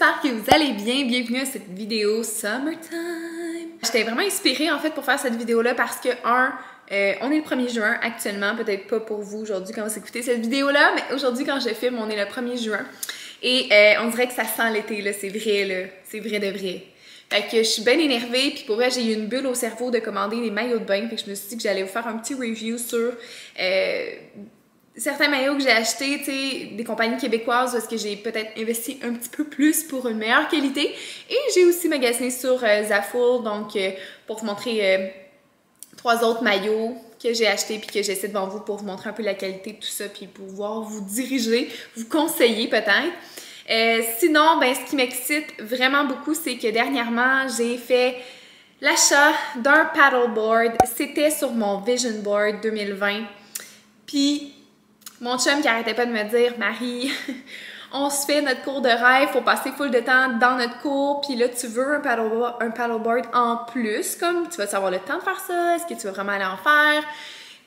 j'espère que vous allez bien. Bienvenue à cette vidéo Summertime. J'étais vraiment inspirée en fait pour faire cette vidéo-là parce que, on est le 1er juin actuellement, peut-être pas pour vous aujourd'hui quand vous écoutez cette vidéo-là, mais aujourd'hui quand je filme, on est le 1er juin. Et on dirait que ça sent l'été, là, c'est vrai, là, c'est vrai de vrai. Fait que je suis bien énervée, puis pour vrai, j'ai eu une bulle au cerveau de commander des maillots de bain, fait que je me suis dit que j'allais vous faire un petit review sur certains maillots que j'ai achetés, tu sais, des compagnies québécoises parce que j'ai peut-être investi un petit peu plus pour une meilleure qualité. Et j'ai aussi magasiné sur Zaful, donc pour vous montrer 3 autres maillots que j'ai achetés puis que j'essaie devant vous pour vous montrer un peu la qualité de tout ça puis pouvoir vous diriger, vous conseiller peut-être. Sinon, ben, ce qui m'excite vraiment beaucoup, c'est que dernièrement, j'ai fait l'achat d'un paddleboard. C'était sur mon Vision Board 2020. Puis, mon chum qui arrêtait pas de me dire « Marie, on se fait notre cours de rêve, faut passer full de temps dans notre cours, puis là, tu veux un paddleboard en plus, comme tu vas avoir le temps de faire ça, est-ce que tu veux vraiment aller en faire? »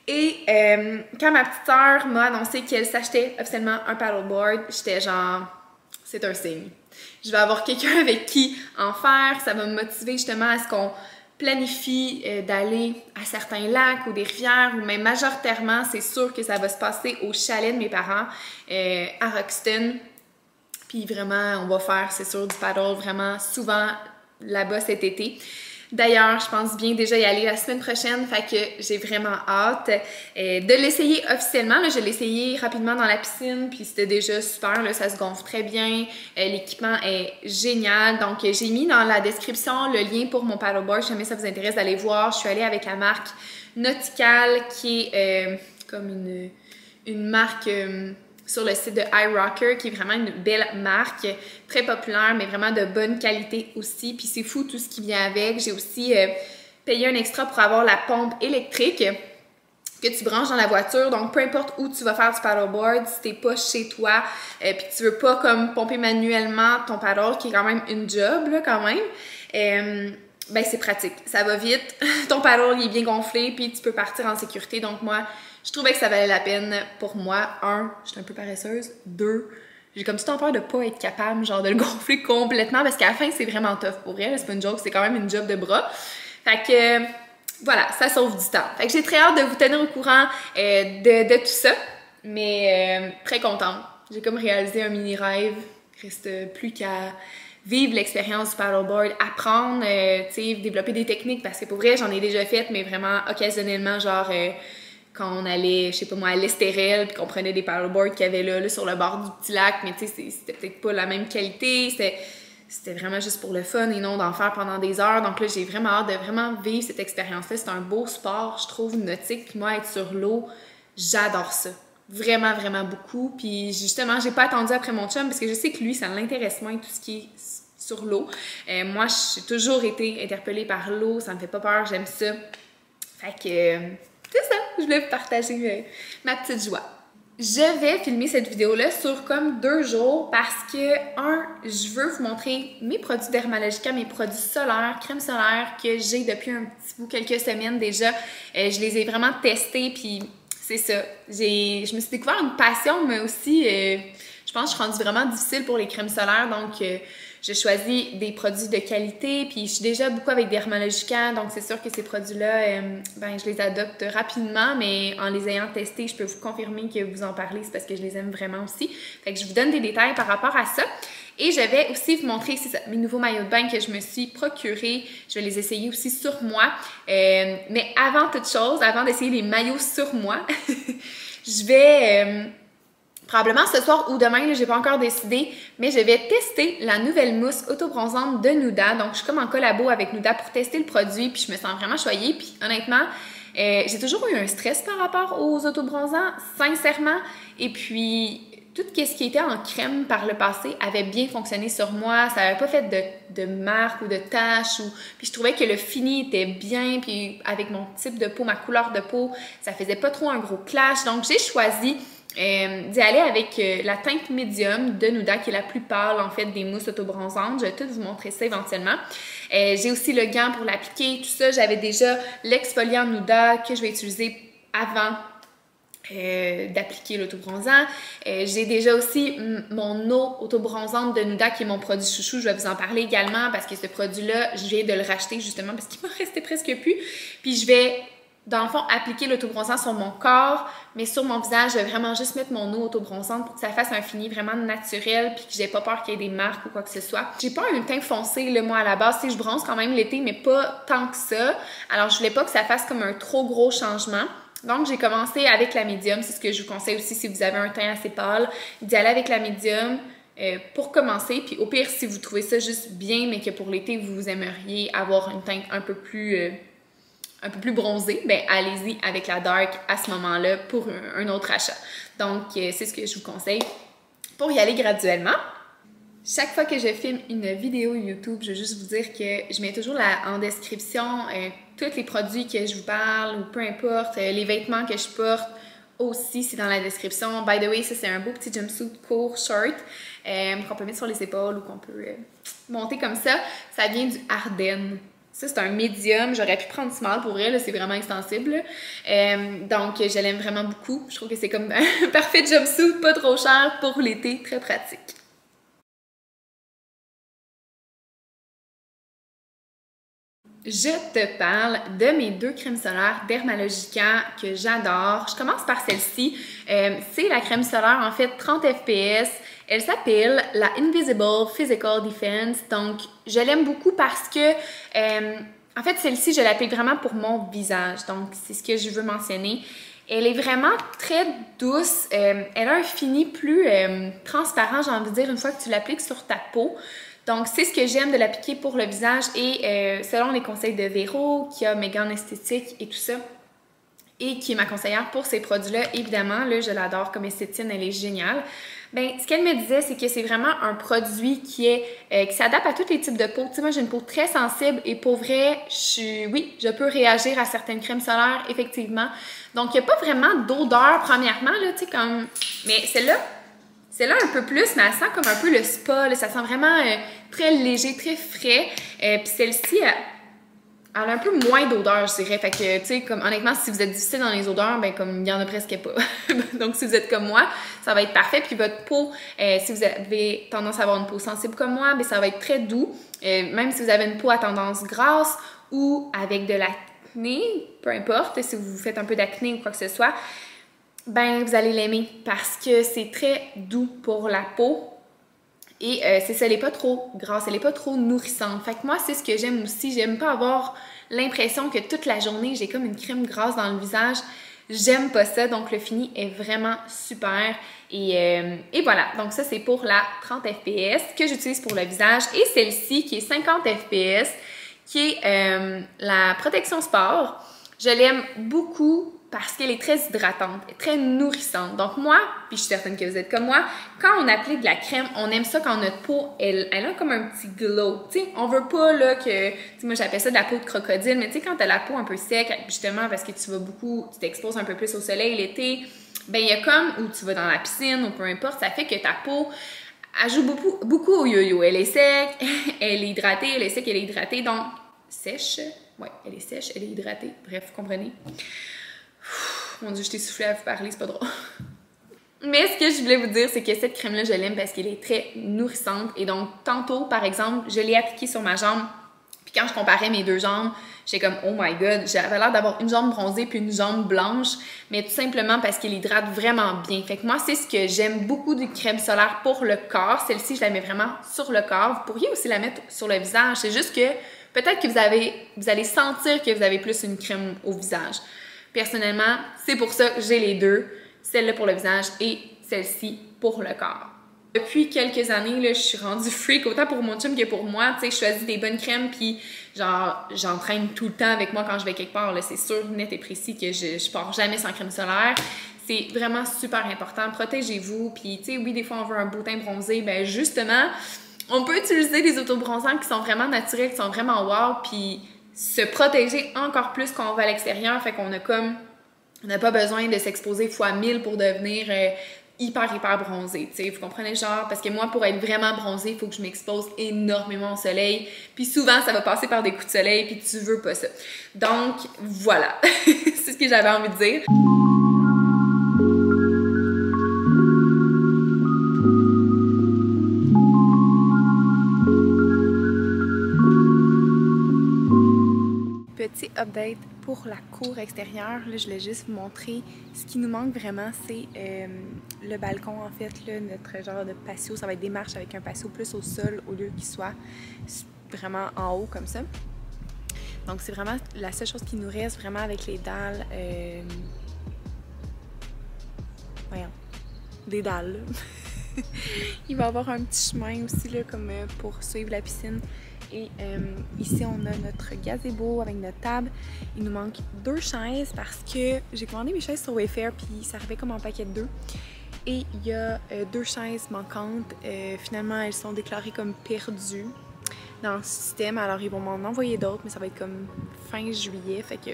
Et quand ma petite sœur m'a annoncé qu'elle s'achetait officiellement un paddleboard, j'étais genre « c'est un signe. Je vais avoir quelqu'un avec qui en faire, ça va me motiver justement à ce qu'on planifie d'aller à certains lacs ou des rivières, ou même majoritairement, c'est sûr que ça va se passer au chalet de mes parents à Roxton. Puis vraiment, on va faire, c'est sûr, du paddle vraiment souvent là-bas cet été. D'ailleurs, je pense bien déjà y aller la semaine prochaine, fait que j'ai vraiment hâte de l'essayer officiellement. Là, je l'ai essayé rapidement dans la piscine, puis c'était déjà super, là, ça se gonfle très bien. L'équipement est génial, donc j'ai mis dans la description le lien pour mon paddleboard, si jamais ça vous intéresse d'aller voir. Je suis allée avec la marque Nautical, qui est comme une marque sur le site de iRocker, qui est vraiment une belle marque, très populaire, mais vraiment de bonne qualité aussi. Puis c'est fou tout ce qui vient avec. J'ai aussi payé un extra pour avoir la pompe électrique que tu branches dans la voiture. Donc, peu importe où tu vas faire du paddleboard, si t'es pas chez toi, puis tu veux pas comme pomper manuellement ton paddle, qui est quand même une job, là, quand même, ben c'est pratique. Ça va vite. Ton paddle, il est bien gonflé, puis tu peux partir en sécurité. Donc, moi, je trouvais que ça valait la peine pour moi. 1, j'étais un peu paresseuse. 2, j'ai comme tout le temps peur de pas être capable, genre, de le gonfler complètement, parce qu'à la fin, c'est vraiment tough pour elle. C'est pas une joke, c'est quand même une job de bras. Fait que, voilà, ça sauve du temps. Fait que j'ai très hâte de vous tenir au courant de tout ça, mais très contente. J'ai comme réalisé un mini rêve. Il reste plus qu'à vivre l'expérience du paddleboard, apprendre, tu sais, développer des techniques, parce que pour vrai, j'en ai déjà fait, mais vraiment occasionnellement, genre quand on allait, je sais pas moi, à l'Estérel, puis qu'on prenait des paddleboards qu'il y avait là sur le bord du petit lac, mais tu sais, c'était peut-être pas la même qualité, c'était vraiment juste pour le fun et non d'en faire pendant des heures. Donc là, j'ai vraiment hâte de vraiment vivre cette expérience-là. C'est un beau sport, je trouve, nautique. Puis moi, être sur l'eau, j'adore ça. Vraiment, vraiment beaucoup. Puis justement, j'ai pas attendu après mon chum parce que je sais que lui, ça l'intéresse moins tout ce qui est sur l'eau. Moi, j'ai toujours été interpellée par l'eau. Ça me fait pas peur, j'aime ça. Fait que c'est ça, je voulais vous partager ma petite joie. Je vais filmer cette vidéo-là sur comme 2 jours parce que, je veux vous montrer mes produits Dermalogica, mes produits solaires, crème solaire que j'ai depuis un petit bout, quelques semaines déjà. Je les ai vraiment testés, puis c'est ça. Je me suis découvert une passion, mais aussi, je pense que je suis rendue vraiment difficile pour les crèmes solaires, donc je choisis des produits de qualité, puis je suis déjà beaucoup avec Dermalogica, donc c'est sûr que ces produits-là, ben, je les adopte rapidement, mais en les ayant testés, je peux vous confirmer que vous en parlez, c'est parce que je les aime vraiment aussi. Fait que je vous donne des détails par rapport à ça. Et je vais aussi vous montrer mes nouveaux maillots de bain que je me suis procurés. Je vais les essayer aussi sur moi. Mais avant toute chose, avant d'essayer les maillots sur moi, je vais... probablement ce soir ou demain, j'ai pas encore décidé, mais je vais tester la nouvelle mousse auto-bronzante de Nuda. Donc, je suis comme en collabo avec Nuda pour tester le produit, puis je me sens vraiment choyée. Puis honnêtement, j'ai toujours eu un stress par rapport aux autobronzants, sincèrement. Et puis, tout ce qui était en crème par le passé avait bien fonctionné sur moi. Ça n'avait pas fait de marques ou de taches. Puis je trouvais que le fini était bien. Puis avec mon type de peau, ma couleur de peau, ça faisait pas trop un gros clash. Donc, j'ai choisi d'y aller avec la teinte médium de Nuda, qui est la plus pâle en fait des mousses autobronzantes. Je vais tout vous montrer ça éventuellement. J'ai aussi le gant pour l'appliquer, tout ça. J'avais déjà l'exfoliant Nuda que je vais utiliser avant d'appliquer l'autobronzant. J'ai déjà aussi mon eau autobronzante de Nuda qui est mon produit chouchou. Je vais vous en parler également parce que ce produit-là, je viens de le racheter justement parce qu'il m'en restait presque plus. Puis je vais, dans le fond, appliquer l'autobronzant sur mon corps, mais sur mon visage, je vais vraiment juste mettre mon eau autobronzante pour que ça fasse un fini vraiment naturel puis que j'ai pas peur qu'il y ait des marques ou quoi que ce soit. J'ai pas un teint foncé, là, moi, à la base. Tu sais, je bronze quand même l'été, mais pas tant que ça. Alors, je voulais pas que ça fasse comme un trop gros changement. Donc, j'ai commencé avec la médium. C'est ce que je vous conseille aussi si vous avez un teint assez pâle, d'y aller avec la médium pour commencer. Puis au pire, si vous trouvez ça juste bien, mais que pour l'été, vous aimeriez avoir une teinte un peu plus bronzée, ben allez-y avec la dark à ce moment-là pour un autre achat. Donc, c'est ce que je vous conseille pour y aller graduellement. Chaque fois que je filme une vidéo YouTube, je veux juste vous dire que je mets toujours en description tous les produits que je vous parle ou peu importe, les vêtements que je porte aussi, c'est dans la description. By the way, ça c'est un beau petit jumpsuit court, short, qu'on peut mettre sur les épaules ou qu'on peut monter comme ça. Ça vient du Ardennes. Ça, c'est un médium. J'aurais pu prendre small pour elle, c'est vraiment extensible. Donc, je l'aime vraiment beaucoup. Je trouve que c'est comme un parfait jumpsuit, pas trop cher pour l'été, très pratique. Je te parle de mes 2 crèmes solaires Dermalogica que j'adore. Je commence par celle-ci. C'est la crème solaire, en fait, 30 FPS. Elle s'appelle la Invisible Physical Defense. Donc, je l'aime beaucoup parce que, en fait, celle-ci, je l'applique vraiment pour mon visage. Donc, c'est ce que je veux mentionner. Elle est vraiment très douce. Elle a un fini plus transparent, j'ai envie de dire, une fois que tu l'appliques sur ta peau. Donc, c'est ce que j'aime de l'appliquer pour le visage et selon les conseils de Véro, qui a Mégan Esthétique et tout ça, et qui est ma conseillère pour ces produits-là, évidemment, là, je l'adore comme esthéticienne, elle est géniale. Ben, ce qu'elle me disait, c'est que c'est vraiment un produit qui s'adapte à tous les types de peau. Tu sais, moi, j'ai une peau très sensible et pour vrai, je peux réagir à certaines crèmes solaires, effectivement. Donc, il n'y a pas vraiment d'odeur, premièrement, là, tu sais, comme... Mais celle-là un peu plus, mais elle sent comme un peu le spa, là, ça sent vraiment très léger, très frais. Puis celle-ci, elle a un peu moins d'odeur, je dirais. Fait que, tu sais, comme honnêtement, si vous êtes difficile dans les odeurs, ben comme il n'y en a presque pas. Donc, si vous êtes comme moi, ça va être parfait. Puis votre peau, si vous avez tendance à avoir une peau sensible comme moi, ben ça va être très doux. Même si vous avez une peau à tendance grasse ou avec de l'acné, peu importe, si vous faites un peu d'acné ou quoi que ce soit, ben vous allez l'aimer parce que c'est très doux pour la peau et c'est ça, elle n'est pas trop grasse, elle n'est pas trop nourrissante. Fait que moi, c'est ce que j'aime aussi. J'aime pas avoir l'impression que toute la journée, j'ai comme une crème grasse dans le visage. J'aime pas ça, donc le fini est vraiment super. Et voilà, donc ça, c'est pour la 30 FPS que j'utilise pour le visage. Et celle-ci, qui est 50 FPS, qui est la protection sport. Je l'aime beaucoup parce qu'elle est très hydratante, très nourrissante. Donc moi, puis je suis certaine que vous êtes comme moi, quand on applique de la crème, on aime ça quand notre peau, elle a comme un petit glow. Tu sais, on veut pas là que, tu sais, moi j'appelle ça de la peau de crocodile, mais tu sais, quand t'as la peau un peu sec, justement parce que tu t'exposes un peu plus au soleil l'été, ben il y a comme, ou tu vas dans la piscine, ou peu importe, ça fait que ta peau, elle joue beaucoup au yo-yo. Elle est sec, elle est hydratée, elle est sec, elle est hydratée, donc sèche. Ouais, elle est sèche, elle est hydratée. Bref, vous comprenez? Mon Dieu, je t'ai soufflé à vous parler, c'est pas drôle. Mais ce que je voulais vous dire, c'est que cette crème-là, je l'aime parce qu'elle est très nourrissante. Et donc, tantôt, par exemple, je l'ai appliquée sur ma jambe. Puis quand je comparais mes 2 jambes, j'étais comme, oh my god, j'avais l'air d'avoir une jambe bronzée puis une jambe blanche. Mais tout simplement parce qu'elle hydrate vraiment bien. Fait que moi, c'est ce que j'aime beaucoup d'une crème solaire pour le corps. Celle-ci, je la mets vraiment sur le corps. Vous pourriez aussi la mettre sur le visage. C'est juste que peut-être que vous allez sentir que vous avez plus une crème au visage. Personnellement, c'est pour ça que j'ai les 2. Celle-là pour le visage et celle-ci pour le corps. Depuis quelques années, là, je suis rendue freak, autant pour mon chum que pour moi. Tu sais, je choisis des bonnes crèmes, puis genre, j'entraîne tout le temps avec moi quand je vais quelque part. C'est sûr, net et précis que je pars jamais sans crème solaire. C'est vraiment super important. Protégez-vous, puis tu sais, oui, des fois, on veut un beau teint bronzé. Ben justement, on peut utiliser des autobronzants qui sont vraiment naturels, qui sont vraiment wow, puis se protéger encore plus quand on va à l'extérieur. Fait qu'on a comme... On n'a pas besoin de s'exposer fois 1000 pour devenir hyper bronzé, tu sais, vous comprenez genre? Parce que moi, pour être vraiment bronzé, il faut que je m'expose énormément au soleil, puis souvent, ça va passer par des coups de soleil, puis tu veux pas ça. Donc, voilà, c'est ce que j'avais envie de dire. petit update pour la cour extérieure. Là, je voulais juste vous montrer ce qui nous manque vraiment, c'est le balcon en fait, là, notre genre de patio. Ça va être des marches avec un patio plus au sol au lieu qu'il soit vraiment en haut comme ça. Donc c'est vraiment la seule chose qui nous reste vraiment avec les dalles. Voyons, des dalles. Il va y avoir un petit chemin aussi là, comme pour suivre la piscine. Et ici, on a notre gazebo avec notre table. Il nous manque 2 chaises parce que j'ai commandé mes chaises sur Wayfair puis ça arrivait comme en paquet de 2. Et il y a 2 chaises manquantes. Finalement, elles sont déclarées comme perdues dans le système. Alors, ils vont m'en envoyer d'autres, mais ça va être comme fin juillet. Fait que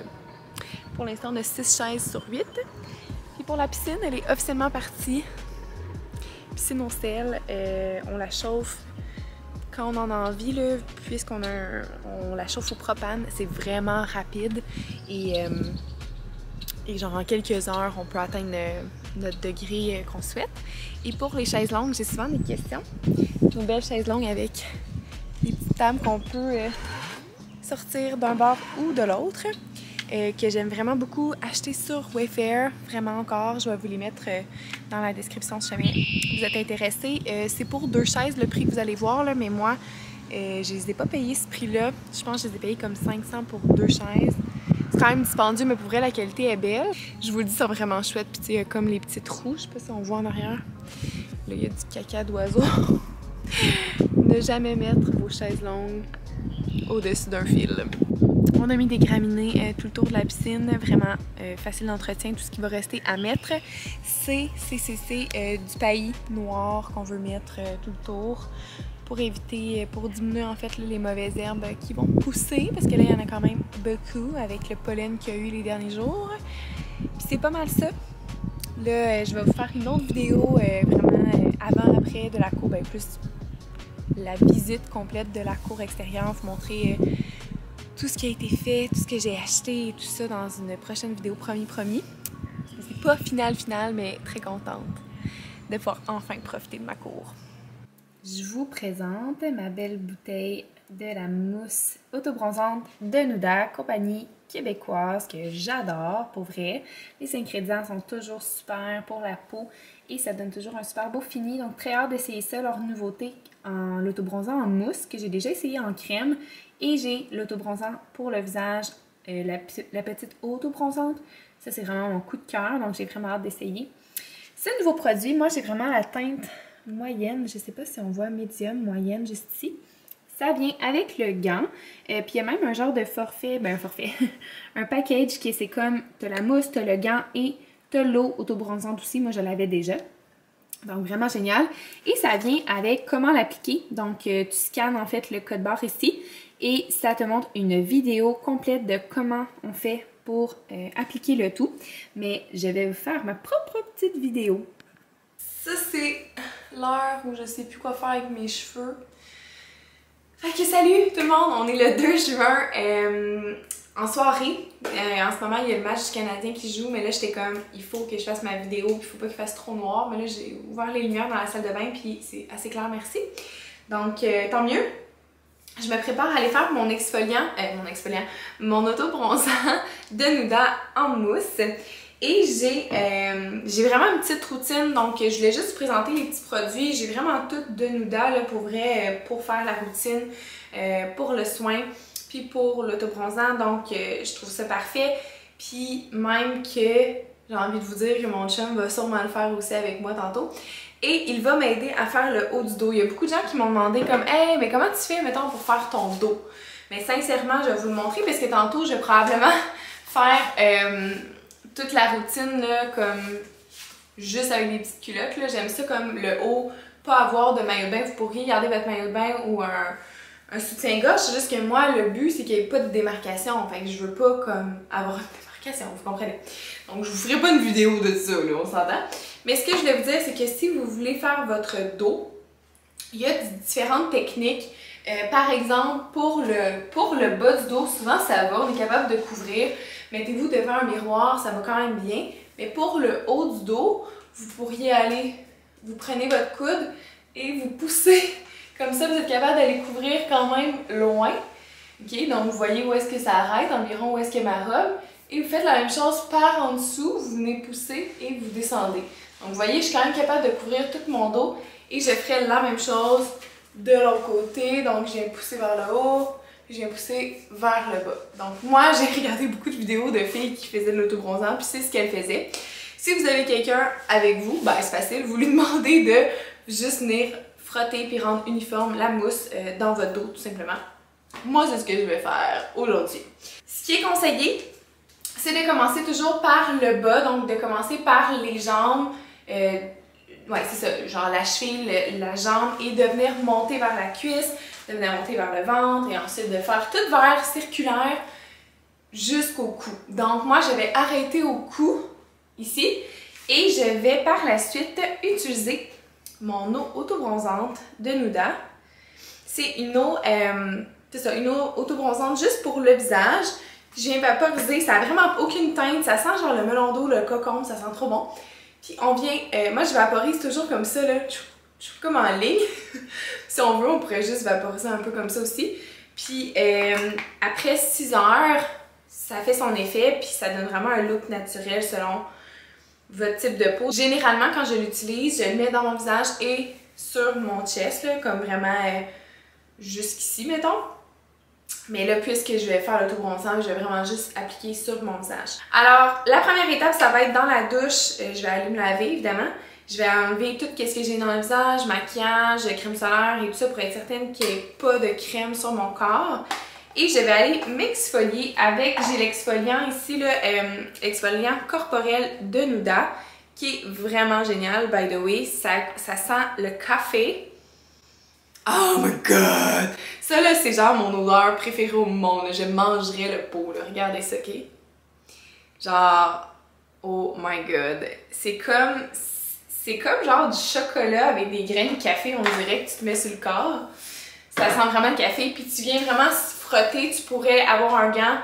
pour l'instant, on a 6 chaises sur 8. Puis pour la piscine, elle est officiellement partie. Piscine au sel, on la chauffe quand on en a envie, là, puisqu'on on la chauffe au propane, c'est vraiment rapide et genre en quelques heures, on peut atteindre notre degré qu'on souhaite. Et pour les chaises longues, j'ai souvent des questions. J'ai une belle chaise longue avec des petites tables qu'on peut sortir d'un bord ou de l'autre, que j'aime vraiment beaucoup acheter sur Wayfair, vraiment encore. Je vais vous les mettre dans la description si jamais vous êtes intéressés. C'est pour 2 chaises le prix que vous allez voir, là, mais moi, je les ai pas payés ce prix-là. Je pense que je les ai payés comme 500 pour 2 chaises. C'est quand même dispendieux, mais pour vrai, la qualité est belle. Je vous le dis, c'est vraiment chouette. Puis tu sais, comme les petits trous, je sais pas si on voit en arrière. Là, il y a du caca d'oiseau. Ne jamais mettre vos chaises longues au-dessus d'un fil. On a mis des graminées tout le tour de la piscine, vraiment facile d'entretien. Tout ce qui va rester à mettre, c'est du paillis noir qu'on veut mettre tout le tour pour éviter, pour diminuer en fait là, les mauvaises herbes qui vont pousser, parce que là il y en a quand même beaucoup avec le pollen qu'il y a eu les derniers jours. Puis c'est pas mal ça. Là, je vais vous faire une autre vidéo vraiment avant-après de la cour, ben plus la visite complète de la cour extérieure, vous montrer tout ce qui a été fait, tout ce que j'ai acheté et tout ça dans une prochaine vidéo promis. C'est pas final, mais très contente de pouvoir enfin profiter de ma cour. Je vous présente ma belle bouteille de la mousse autobronzante de Nuda, compagnie québécoise que j'adore, pour vrai. Les ingrédients sont toujours super pour la peau et ça donne toujours un super beau fini. Donc très hâte d'essayer ça, leur nouveauté en l'autobronzant en mousse que j'ai déjà essayé en crème. Et j'ai l'autobronzant pour le visage, la petite autobronzante. Ça, c'est vraiment mon coup de cœur, donc j'ai vraiment hâte d'essayer. C'est un nouveau produit. Moi, j'ai vraiment la teinte moyenne. Je sais pas si on voit médium, moyenne, juste ici. Ça vient avec le gant. Puis il y a même un genre de forfait, un package qui c'est comme, t'as la mousse, t'as le gant et t'as l'eau autobronzante aussi. Moi, je l'avais déjà. Donc, vraiment génial. Et ça vient avec comment l'appliquer. Donc, tu scannes en fait le code barre ici. Et ça te montre une vidéo complète de comment on fait pour appliquer le tout. Mais je vais vous faire ma propre petite vidéo. Ça, c'est l'heure où je sais plus quoi faire avec mes cheveux. Fait que salut tout le monde! On est le 2 juin en soirée. En ce moment, il y a le match du Canadien qui joue, mais là, j'étais comme, il faut que je fasse ma vidéo, puis il faut pas qu'il fasse trop noir. Mais là, j'ai ouvert les lumières dans la salle de bain, puis c'est assez clair, merci. Donc, tant mieux. Je me prépare à aller faire mon mon auto-bronzant de Nuda en mousse. Et j'ai vraiment une petite routine, donc je voulais juste vous présenter les petits produits. J'ai vraiment tout de Nuda là, pour vrai, pour faire la routine, pour le soin, puis pour l'autobronzant. Donc je trouve ça parfait. Puis même que j'ai envie de vous dire que mon chum va sûrement le faire aussi avec moi tantôt. Et il va m'aider à faire le haut du dos. Il y a beaucoup de gens qui m'ont demandé comme « Hey, mais comment tu fais, mettons, pour faire ton dos? » Mais sincèrement, je vais vous le montrer parce que tantôt, je vais probablement faire toute la routine, là, comme juste avec des petites culottes. J'aime ça comme le haut, pas avoir de maillot de bain. Vous pourriez garder votre maillot de bain ou un soutien-gorge. C'est juste que moi, le but, c'est qu'il n'y ait pas de démarcation. Fait que je veux pas comme avoir une démarcation, vous comprenez? Donc, je vous ferai pas une vidéo de ça, là, on s'entend. Mais ce que je voulais vous dire, c'est que si vous voulez faire votre dos, il y a différentes techniques. Par exemple, pour le bas du dos, souvent ça va, on est capable de couvrir. Mettez-vous devant un miroir, ça va quand même bien. Mais pour le haut du dos, vous pourriez aller, vous prenez votre coude et vous poussez. Comme ça, vous êtes capable d'aller couvrir quand même loin. Ok, donc vous voyez où est-ce que ça arrête, environ où est-ce que ma robe. Et vous faites la même chose par en dessous, vous venez pousser et vous descendez. Donc vous voyez, je suis quand même capable de couvrir tout mon dos. Et je ferai la même chose de l'autre côté. Donc je viens pousser vers le haut, puis je viens pousser vers le bas. Donc moi, j'ai regardé beaucoup de vidéos de filles qui faisaient de l'autobronzant, puis c'est ce qu'elles faisaient. Si vous avez quelqu'un avec vous, ben c'est facile, vous lui demandez de juste venir frotter puis rendre uniforme la mousse dans votre dos, tout simplement. Moi, c'est ce que je vais faire aujourd'hui. Ce qui est conseillé, c'est de commencer toujours par le bas, donc de commencer par les jambes, ouais, c'est ça, genre la cheville, la jambe, et de venir monter vers la cuisse, de venir monter vers le ventre, et ensuite de faire tout vers circulaire jusqu'au cou. Donc moi, je vais arrêter au cou, ici, et je vais par la suite utiliser mon eau autobronzante de Nuda. C'est une eau, une eau autobronzante juste pour le visage. Je viens vaporiser, ça n'a vraiment aucune teinte, ça sent genre le melon d'eau, le cocon, ça sent trop bon. Puis on vient, moi je vaporise toujours comme ça, là, comme en ligne. Si on veut, on pourrait juste vaporiser un peu comme ça aussi. Puis après 6 heures, ça fait son effet, puis ça donne vraiment un look naturel selon votre type de peau. Généralement, quand je l'utilise, je le mets dans mon visage et sur mon chest, là, comme vraiment jusqu'ici, mettons. Mais là, puisque je vais faire l'autobronzant, je vais vraiment juste appliquer sur mon visage. Alors, la première étape, ça va être dans la douche. Je vais aller me laver, évidemment. Je vais enlever tout ce que j'ai dans le visage, maquillage, crème solaire et tout ça pour être certaine qu'il n'y ait pas de crème sur mon corps. Et je vais aller m'exfolier avec, j'ai l'exfoliant ici, l'exfoliant corporel de Nuda, qui est vraiment génial, by the way. Ça sent le café. Oh my god! Ça là, c'est genre mon odeur préférée au monde. Je mangerais le pot, là. Regardez ça, ok? Genre, oh my god. C'est comme genre du chocolat avec des graines de café, on dirait que tu te mets sur le corps. Ça sent vraiment le café, puis tu viens vraiment frotter. Tu pourrais avoir un gant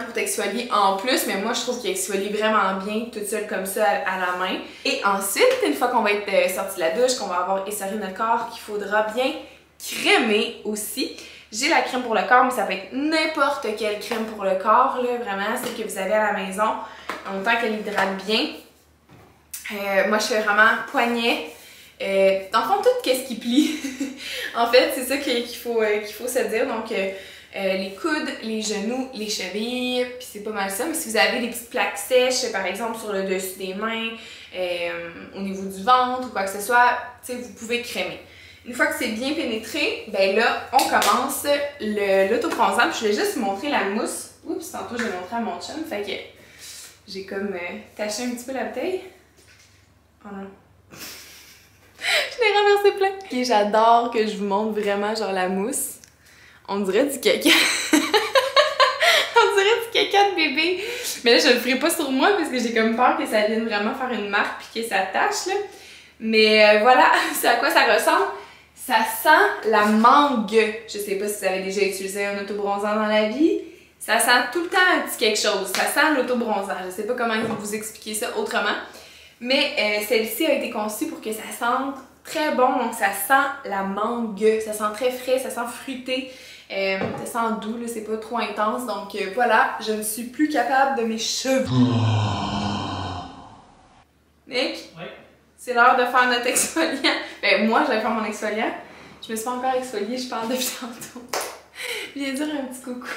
pour t'exfolier en plus, mais moi je trouve qu'il exfolie vraiment bien toute seule comme ça à la main. Et ensuite, une fois qu'on va être sorti de la douche, qu'on va avoir essoré notre corps, qu'il faudra bien crémer aussi. J'ai la crème pour le corps, mais ça peut être n'importe quelle crème pour le corps, là, vraiment, celle que vous avez à la maison, en même temps qu'elle hydrate bien. Moi je fais vraiment poignet. Dans le fond, tout ce qui plie. En fait, c'est ça qu'il faut se dire. Donc, les coudes, les genoux, les chevilles, puis c'est pas mal ça. Mais si vous avez des petites plaques sèches, par exemple sur le dessus des mains, au niveau du ventre ou quoi que ce soit, vous pouvez crémer. Une fois que c'est bien pénétré, ben là, on commence l'autobronzant. Je vais juste vous montrer la mousse. Oups, tantôt j'ai montré à mon chum, fait que j'ai comme taché un petit peu la bouteille. Oh non. Je l'ai renversé plein. Okay, j'adore que je vous montre vraiment genre la mousse. On dirait du caca. On dirait du caca de bébé. Mais là, je le ferai pas sur moi parce que j'ai comme peur que ça vienne vraiment faire une marque puis que ça tâche là. Mais voilà, c'est à quoi ça ressemble. Ça sent la mangue. Je sais pas si vous avez déjà utilisé un autobronzant dans la vie. Ça sent tout le temps un petit quelque chose. Ça sent l'autobronzant. Je sais pas comment vous expliquer ça autrement. Mais celle-ci a été conçue pour que ça sente très bon. Donc ça sent la mangue. Ça sent très frais, ça sent fruité. Ça sent doux, là, c'est pas trop intense. Donc voilà, je ne suis plus capable de mes cheveux. Nick? Oui? C'est l'heure de faire notre exfoliant. Ben moi, je vais faire mon exfoliant. Je me suis pas encore exfoliée, je parle depuis tantôt. Viens dire un petit coucou.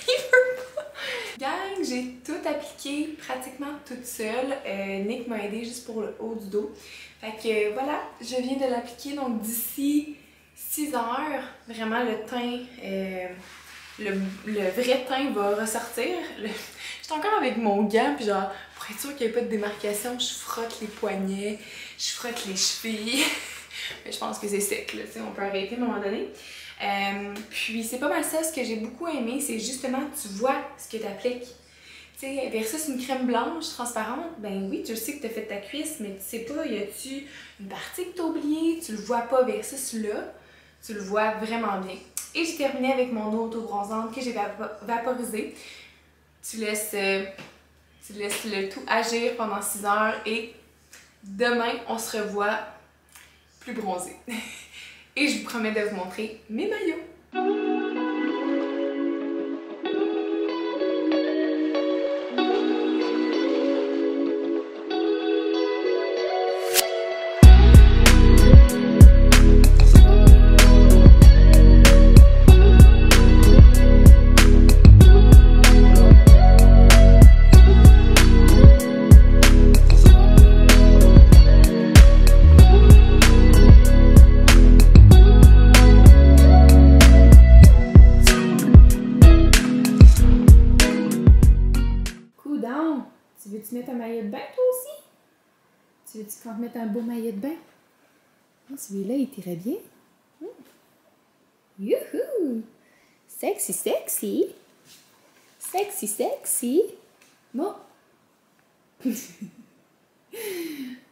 Il veut pas. Gang, j'ai tout appliqué pratiquement toute seule. Nick m'a aidé juste pour le haut du dos. Fait que voilà, je viens de l'appliquer. Donc d'ici 6 heures, vraiment le teint, le vrai teint va ressortir. J'étais encore avec mon gant, puis genre, pour être sûr qu'il n'y ait pas de démarcation, je frotte les poignets, je frotte les chevilles. Mais je pense que c'est sec, là, on peut arrêter à un moment donné. Puis c'est pas mal ça, ce que j'ai beaucoup aimé, c'est justement, tu vois ce que tu appliques. Tu sais, versus une crème blanche transparente, ben oui, tu sais que tu as fait ta cuisse, mais tu sais pas, y a-tu une partie que tu as oubliée, tu le vois pas, versus là, tu le vois vraiment bien. Et j'ai terminé avec mon eau autobronzante que j'ai vaporisée. Tu laisses le tout agir pendant 6 heures et demain, on se revoit plus bronzé. et je vous promets de vous montrer mes maillots. Tu veux-tu mettre un maillot de bain, toi aussi? Tu veux-tu qu'on te mette un beau maillot de bain? Oh, celui-là, il t'irait bien. Youhou! Sexy, sexy! Sexy, sexy! Bon!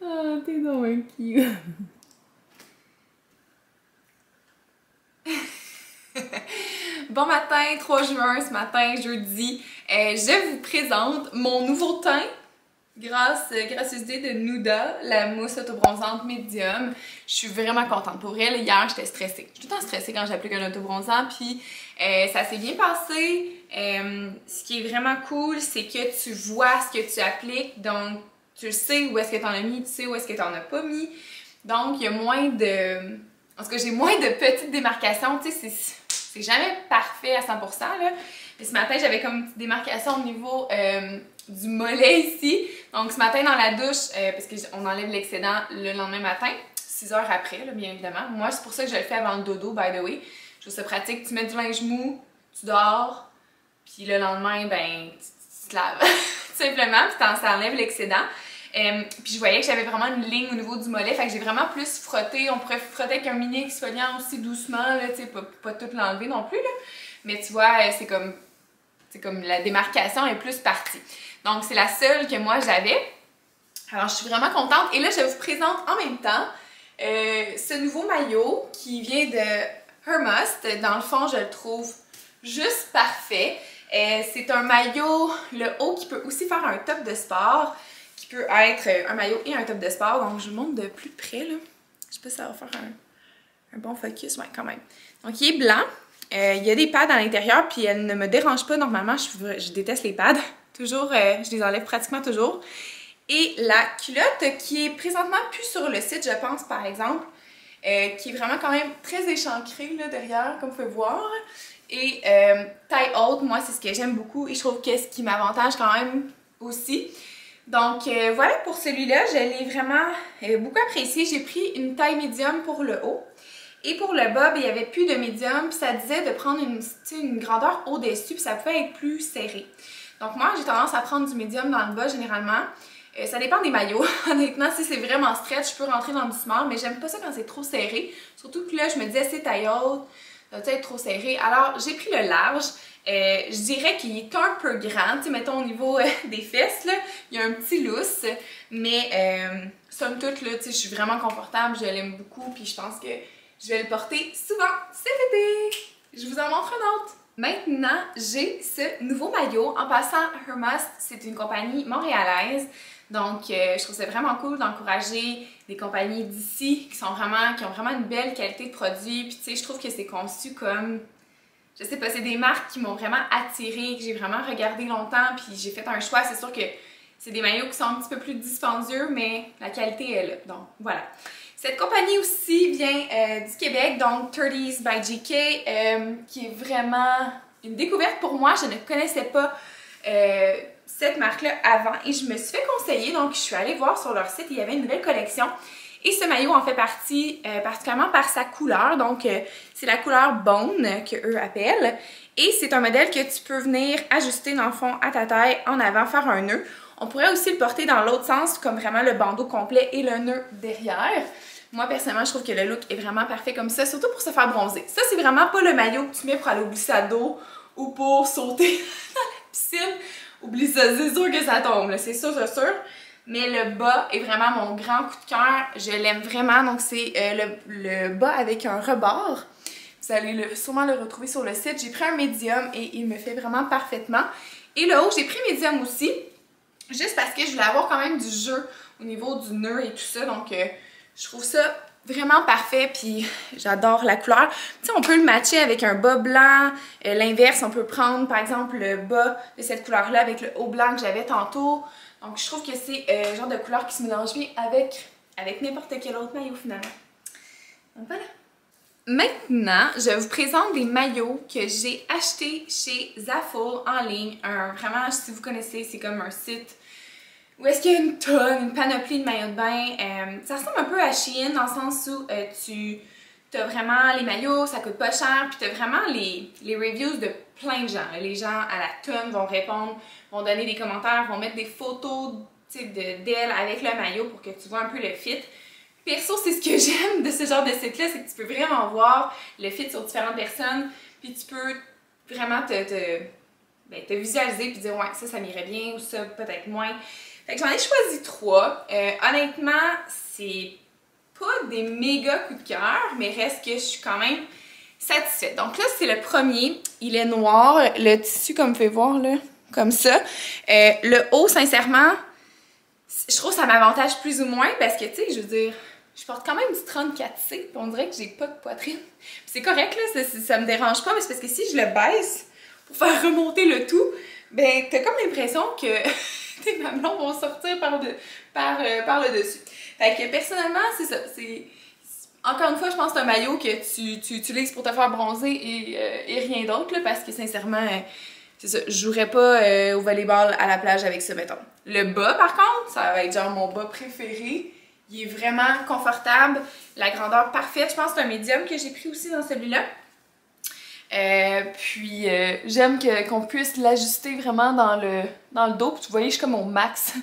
Ah, t'es donc un cute! Bon matin, 3 juin, ce matin, jeudi, je vous présente mon nouveau teint gracieuseté de Nuda, la mousse autobronzante médium. Je suis vraiment contente. Pour elle, hier, j'étais stressée. Je suis tout le temps stressée quand j'applique un autobronzant, puis ça s'est bien passé. Ce qui est vraiment cool, c'est que tu vois ce que tu appliques, donc tu sais où est-ce que tu en as mis, tu sais où est-ce que tu en as pas mis. Donc, il y a moins de... En tout cas, j'ai moins de petites démarcations, tu sais, c'est jamais parfait à 100%, là. Mais ce matin, j'avais comme une petite démarcation au niveau du mollet ici. Donc ce matin dans la douche, parce qu'on enlève l'excédent le lendemain matin, 6 heures après, là, bien évidemment. Moi, c'est pour ça que je le fais avant le dodo, by the way. Je trouve ça pratique. Tu mets du linge mou, tu dors, puis le lendemain, ben, tu te laves. Tout simplement, puis ça enlève l'excédent. Puis je voyais que j'avais vraiment une ligne au niveau du mollet, fait que j'ai vraiment plus frotté. On pourrait frotter avec un mini exfoliant aussi doucement, là, tu sais, pas tout l'enlever non plus, là. Mais tu vois, c'est comme la démarcation est plus partie. Donc c'est la seule que moi j'avais. Alors je suis vraiment contente. Et là, je vous présente en même temps ce nouveau maillot qui vient de Hermust. Dans le fond, je le trouve juste parfait. C'est un maillot, le haut, qui peut aussi faire un top de sport, qui peut être un maillot et un top de sport. Donc, je vous montre de plus près, là. Je sais pas si ça va faire un bon focus. Ouais, quand même. Donc, il est blanc. Il y a des pads à l'intérieur, puis elle ne me dérange pas normalement. Je déteste les pads. Toujours, je les enlève pratiquement toujours. Et la culotte, qui est présentement plus sur le site, je pense, par exemple, qui est vraiment quand même très échancrée, là, derrière, comme vous pouvez voir. Et taille haute, moi, c'est ce que j'aime beaucoup. Et je trouve que ce qui m'avantage quand même aussi. Donc voilà pour celui-là, je l'ai vraiment beaucoup apprécié. J'ai pris une taille médium pour le haut. Et pour le bas, ben, il n'y avait plus de médium, puis ça disait de prendre une grandeur au-dessus, puis ça pouvait être plus serré. Donc moi, j'ai tendance à prendre du médium dans le bas généralement. Ça dépend des maillots. Honnêtement, si c'est vraiment stretch, je peux rentrer dans du small, mais j'aime pas ça quand c'est trop serré. Surtout que là, je me disais, c'est taille haute, ça va être trop serré. Alors, j'ai pris le large. Je dirais qu'il est un peu grand, tu sais, mettons au niveau des fesses, là, il y a un petit lousse, mais somme toute, là, tu sais, je suis vraiment confortable, je l'aime beaucoup, puis je pense que je vais le porter souvent cet été. Je vous en montre un autre. Maintenant, j'ai ce nouveau maillot. En passant, Hermust, c'est une compagnie montréalaise, donc je trouve ça vraiment cool d'encourager des compagnies d'ici qui ont vraiment une belle qualité de produit, puis tu sais, je trouve que c'est conçu comme... Je sais pas, c'est des marques qui m'ont vraiment attirée, que j'ai vraiment regardé longtemps, puis j'ai fait un choix. C'est sûr que c'est des maillots qui sont un petit peu plus dispendieux, mais la qualité est là. Donc, voilà. Cette compagnie aussi vient du Québec, donc 30s by GK, qui est vraiment une découverte pour moi. Je ne connaissais pas cette marque-là avant et je me suis fait conseiller, donc je suis allée voir sur leur site, il y avait une nouvelle collection. Et ce maillot en fait partie particulièrement par sa couleur, donc c'est la couleur Bone qu'eux appellent. Et c'est un modèle que tu peux venir ajuster dans le fond à ta taille en avant, faire un nœud. On pourrait aussi le porter dans l'autre sens, comme vraiment le bandeau complet et le nœud derrière. Moi personnellement, je trouve que le look est vraiment parfait comme ça, surtout pour se faire bronzer. Ça, c'est vraiment pas le maillot que tu mets pour aller au glissade d'eau ou pour sauter dans la piscine. Oublie ça, c'est sûr que ça tombe, c'est sûr, c'est sûr. Mais le bas est vraiment mon grand coup de cœur. Je l'aime vraiment. Donc, c'est le bas avec un rebord. Vous allez sûrement le retrouver sur le site. J'ai pris un médium et il me fait vraiment parfaitement. Et le haut, j'ai pris médium aussi. Juste parce que je voulais avoir quand même du jeu au niveau du nœud et tout ça. Donc, je trouve ça vraiment parfait, puis j'adore la couleur. Tu sais, on peut le matcher avec un bas blanc. L'inverse, on peut prendre par exemple le bas de cette couleur-là avec le haut blanc que j'avais tantôt. Donc je trouve que c'est le genre de couleur qui se mélange bien avec n'importe quel autre maillot finalement. Donc voilà. Maintenant, je vous présente des maillots que j'ai achetés chez Zaful en ligne. Vraiment, si vous connaissez, c'est comme un site où est-ce qu'il y a une tonne, une panoplie de maillots de bain. Ça ressemble un peu à Shein dans le sens où tu as vraiment les maillots, ça coûte pas cher, puis tu as vraiment les reviews de plein de gens. Les gens à la tonne vont répondre, vont donner des commentaires, vont mettre des photos d'elle avec le maillot pour que tu vois un peu le fit. Perso, c'est ce que j'aime de ce genre de site-là, c'est que tu peux vraiment voir le fit sur différentes personnes, puis tu peux vraiment te visualiser puis dire ouais, ça m'irait bien ou ça peut-être moins. Fait que j'en ai choisi 3. Honnêtement, c'est pas des méga coups de cœur, mais reste que je suis quand même satisfaite. Donc là, c'est le premier. Il est noir. Le tissu, comme vous pouvez voir, là, comme ça. Le haut, sincèrement, je trouve que ça m'avantage plus ou moins parce que, tu sais, je veux dire, je porte quand même du 34C, puis on dirait que j'ai pas de poitrine. C'est correct, là, ça me dérange pas, mais c'est parce que si je le baisse pour faire remonter le tout, ben, t'as comme l'impression que tes mamelons vont sortir par le dessus. Fait que personnellement, c'est ça. Encore une fois, je pense que c'est un maillot que tu utilises pour te faire bronzer et rien d'autre, là, parce que sincèrement, c'est ça, je jouerais pas au volleyball à la plage avec ça, mettons. Le bas, par contre, ça va être genre mon bas préféré. Il est vraiment confortable, la grandeur parfaite. Je pense que c'est un médium que j'ai pris aussi dans celui-là. Puis j'aime qu'on puisse l'ajuster vraiment dans le dos. Puis vous voyez, je suis comme au max.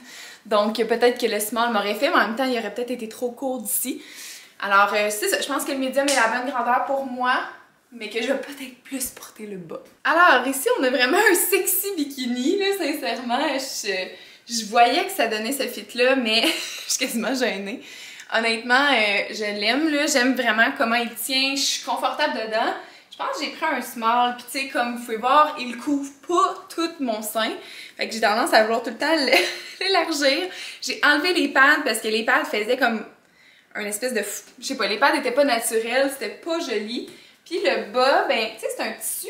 Donc peut-être que le small m'aurait fait, mais en même temps, il aurait peut-être été trop court d'ici. Alors c'est ça, je pense que le médium est la bonne grandeur pour moi, mais que je vais peut-être plus porter le bas. Alors ici, on a vraiment un sexy bikini, là, sincèrement. Je voyais que ça donnait ce fit-là, mais je suis quasiment gênée. Honnêtement, je l'aime, là. J'aime vraiment comment il tient. Je suis confortable dedans. Je pense que j'ai pris un small, puis tu sais, comme vous pouvez voir, il couvre pas tout mon sein. Fait que j'ai tendance à vouloir tout le temps l'élargir. J'ai enlevé les pads parce que les pads faisaient comme un espèce de... Je sais pas, les pads n'étaient pas naturels, c'était pas joli. Puis le bas, ben, tu sais, c'est un tissu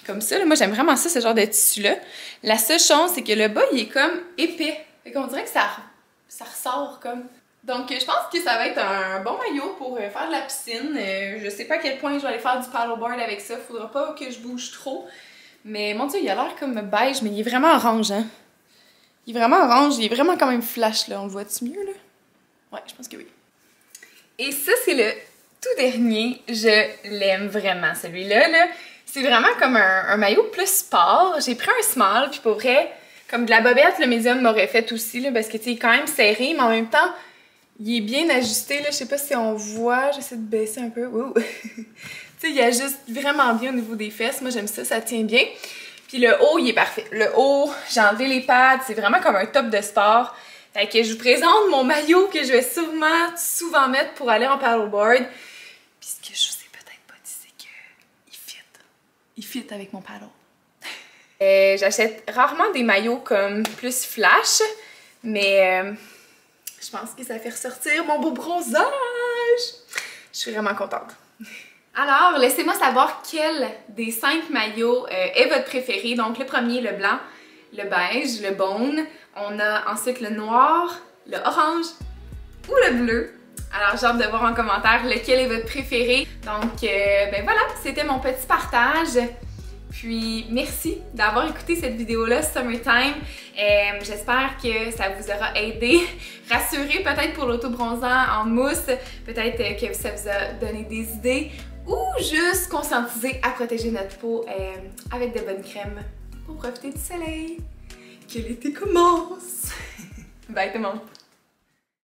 comme ça. Là. Moi, j'aime vraiment ça, ce genre de tissu-là. La seule chose, c'est que le bas, il est comme épais. Fait qu'on dirait que ça ressort comme... Donc, je pense que ça va être un bon maillot pour faire de la piscine. Je sais pas à quel point je vais aller faire du paddleboard avec ça. Faudra pas que je bouge trop. Mais mon Dieu, il a l'air comme beige, mais il est vraiment orange, hein. Il est vraiment orange, il est vraiment quand même flash, là. On le voit-tu mieux, là? Ouais, je pense que oui. Et ça, c'est le tout dernier. Je l'aime vraiment, celui-là, là. C'est vraiment comme un maillot plus sport. J'ai pris un small, puis pour vrai, comme de la bobette, le médium m'aurait fait aussi, là, parce que, tu sais, il est quand même serré, mais en même temps, il est bien ajusté, là. Je sais pas si on voit. J'essaie de baisser un peu. Tu sais, il ajuste vraiment bien au niveau des fesses. Moi, j'aime ça, ça tient bien. Puis le haut, il est parfait. Le haut, j'ai enlevé les pads. C'est vraiment comme un top de sport. Fait que je vous présente mon maillot que je vais souvent mettre pour aller en paddleboard. Puis ce que je vous ai peut-être pas dit, c'est qu'il fit. Il fit avec mon paddle. J'achète rarement des maillots comme plus flash, mais je pense que ça fait ressortir mon beau bronzage. Je suis vraiment contente. Alors, laissez-moi savoir quel des 5 maillots est votre préféré. Donc le premier, le blanc, le beige, le bone. On a ensuite le noir, le orange ou le bleu. Alors j'ai hâte de voir en commentaire lequel est votre préféré. Donc ben voilà, c'était mon petit partage. Puis merci d'avoir écouté cette vidéo-là, Summertime. J'espère que ça vous aura aidé, rassuré peut-être pour l'auto-bronzant en mousse, peut-être que ça vous a donné des idées ou juste conscientisé à protéger notre peau avec de bonnes crèmes pour profiter du soleil. Que l'été commence! Bye tout le monde!